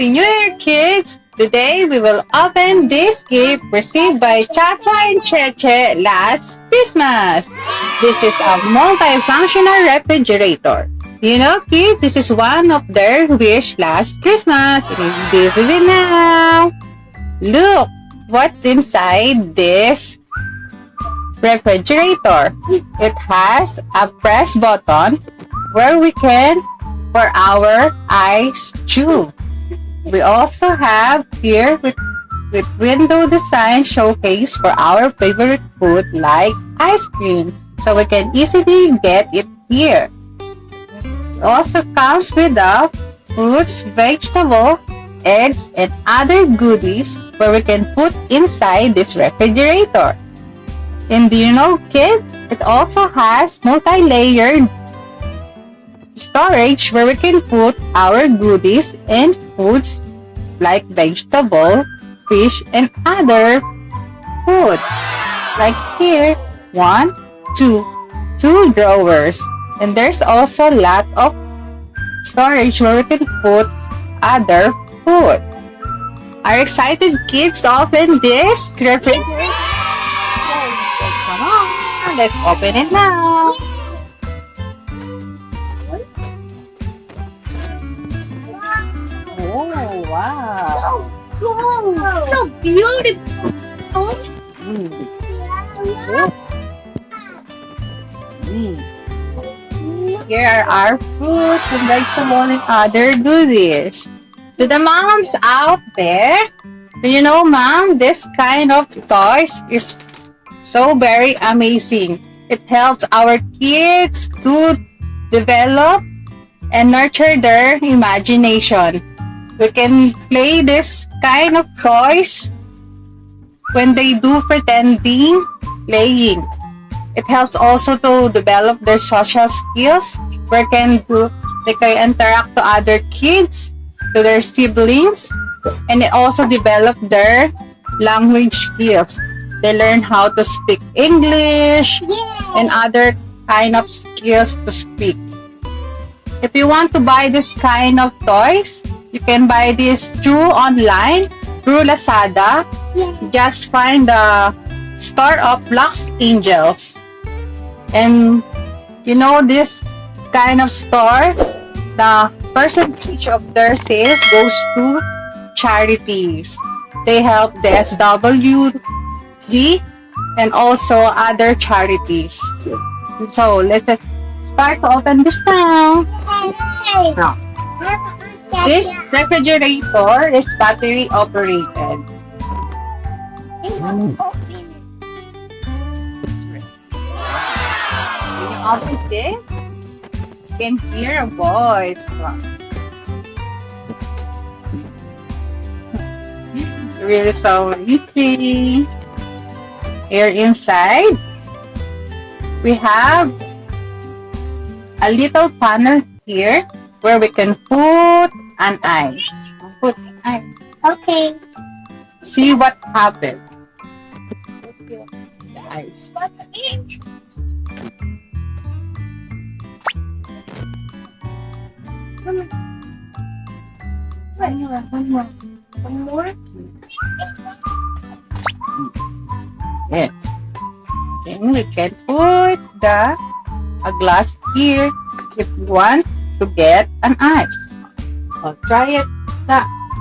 Happy New Year, kids! Today, we will open this gift received by Chacha and Cheche last Christmas. This is a multifunctional refrigerator. You know, kids, this is one of their wish last Christmas. It is vivid now. Look, what's inside this refrigerator? It has a press button where we can for our ice cube. We also have here with window design showcase for our favorite food like ice cream, so we can easily get it here. It also comes with the fruits, vegetable, eggs, and other goodies where we can put inside this refrigerator. And do you know, kids, it also has multi-layered storage where we can put our goodies and foods like vegetable, fish, and other food. Like here, two drawers. And there's also a lot of storage where we can put other foods. Are excited kids to open this refrigerator? Come on, let's open it now. Oh, wow. Wow, so beautiful. Mm. Here are our fruits and vegetables and other goodies. To the moms out there, do you know, mom, this kind of toys is so very amazing. It helps our kids to develop and nurture their imagination. We can play this kind of toys when they do pretending playing. It helps also to develop their social skills. They can interact to other kids, to their siblings, and it also develop their language skills. They learn how to speak English and other kind of skills to speak. If you want to buy this kind of toys, you can buy this through online, through Lazada. Just find the store of Lux Angels. And you know, this kind of store, the percentage of their sales goes to charities. They help the SWD and also other charities. So let's start to open this now. Now, this refrigerator is battery operated. When you open this, you can hear a voice from. Really so easy. Here inside, we have a little panel here where we can put an ice. Put ice. Okay. See what happened. The ice. One more. Yeah. Then we can put a glass here if you want to get an ice. Or try it.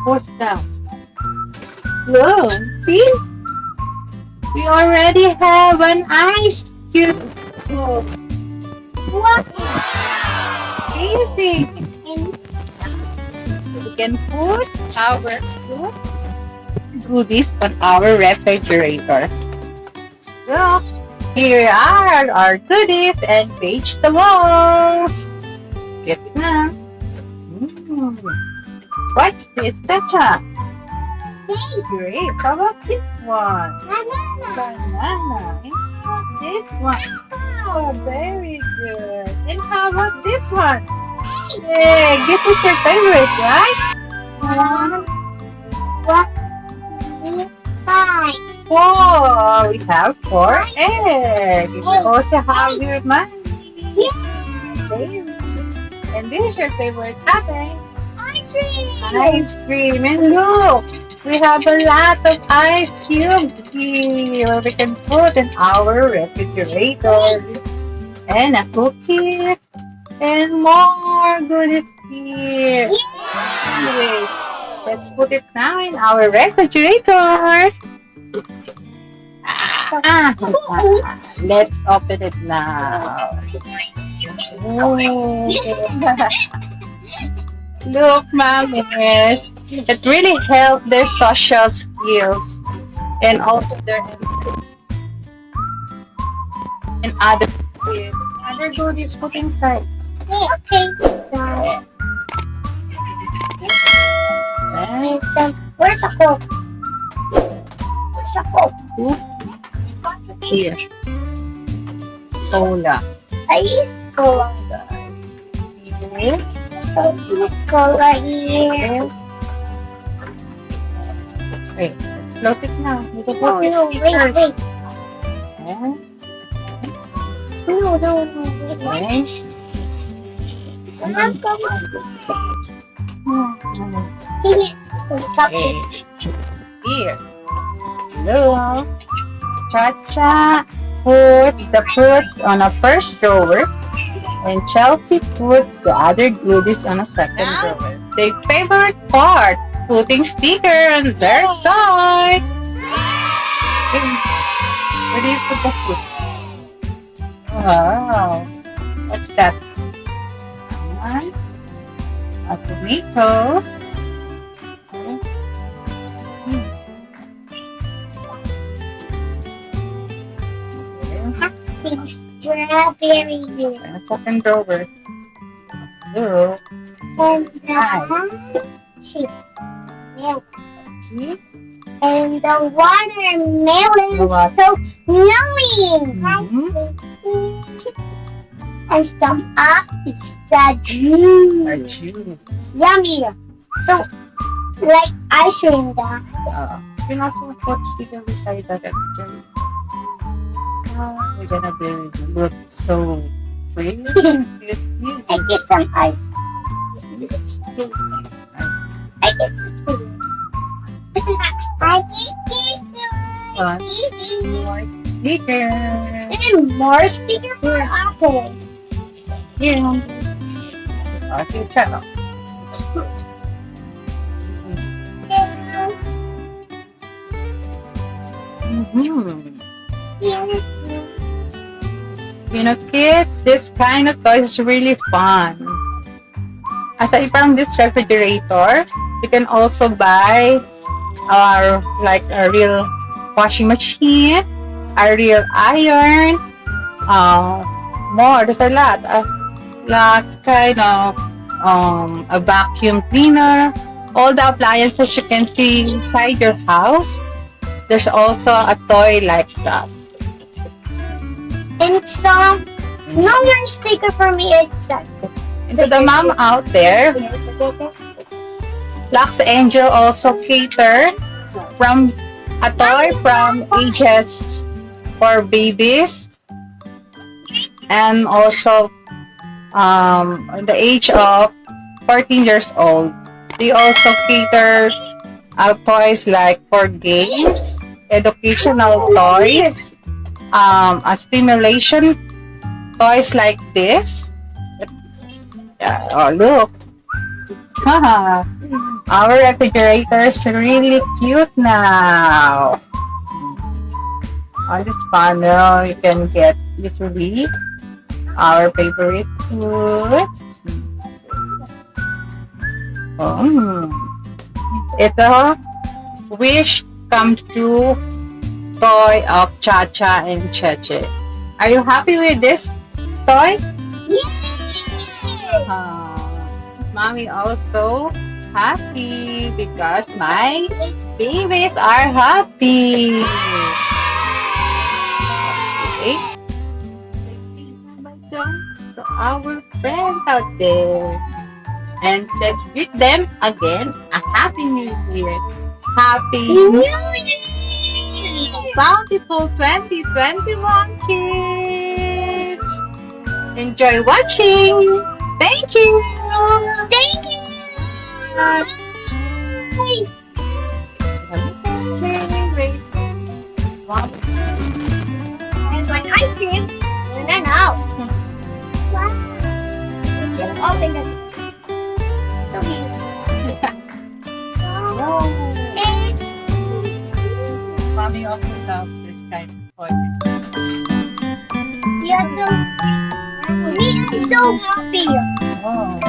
Put down. Look, see? We already have an ice cube. What? Easy. We can put our goodies on our refrigerator. So, here are our goodies and vegetables. Get it now. What's this, Chacha? Great. How about this one? Banana. This one. Oh, very good. And how about this one? Hey, this is your favorite, right? Five. Four. We have 4 eggs. We also have your money. Yeah. And this is your favorite topping. ice cream. Ice cream. And look, we have a lot of ice cubes here we can put in our refrigerator. And a cookie. And more goodies here. Sandwich. Let's put it now in our refrigerator. Let's open it now. Oh. Look, mommies. It really helped their social skills and also their and other kids. Other goodies put inside. Okay. So, Right? so where's the Coke? Where's the Coke? Here. Cola. Ice Cola. Here. Ice Cola here. Wait, let's close it now. We can No, put it no, wait, stickers. wait. And, No, no, no, wait. okay. I'm not going to stop Okay. it. Here. Hello. Chacha put the fruits on a first drawer and Chelsea put the other goodies on a second drawer. Their favorite part, putting sticker on their side. Where do you put the food? Wow. What's that? One. A tomato. Strawberry here. And a second drawer. Hello. And see, milk. See? And the watermelon The what? so yummy. Mhm. And some apples, the juice. A juice. Yummy. So, like ice cream that. You can also put sticker beside that actually. So we're gonna be look so pretty. I get some ice. It's good. I get some. I One get more sticker. and more sticker for apple. Yeah. Okay, channel. Mm-hmm. You know, kids, this kind of toy is really fun. Aside from this refrigerator, you can also buy like a real washing machine, a real iron, more. There's a lot. Kind of a vacuum cleaner. All the appliances you can see inside your house. There's also a toy like that. And some no more sticker for me is that. And to the mom out there, Lux Angel also cater from a toy from ages for babies and also the age of 14 years old. They also cater toys like for games, educational toys, a stimulation toys like this. Oh, look. Our refrigerator is really cute now. On this panel, you can get easily our favorite foods. Ito, wish come true toy of Chacha and Cheche. Are you happy with this toy? Mommy also happy because my babies are happy. Okay. So our friends out there. And let's greet them again a Happy New Year. Happy New Year! Bountiful 2021 kids! Enjoy watching! Thank you! Thank you. I like ice cream. And then out. Wow. So open it. So cute. Wow. And Mommy also love this kind of toy. you're so me, I'm so happy. Oh.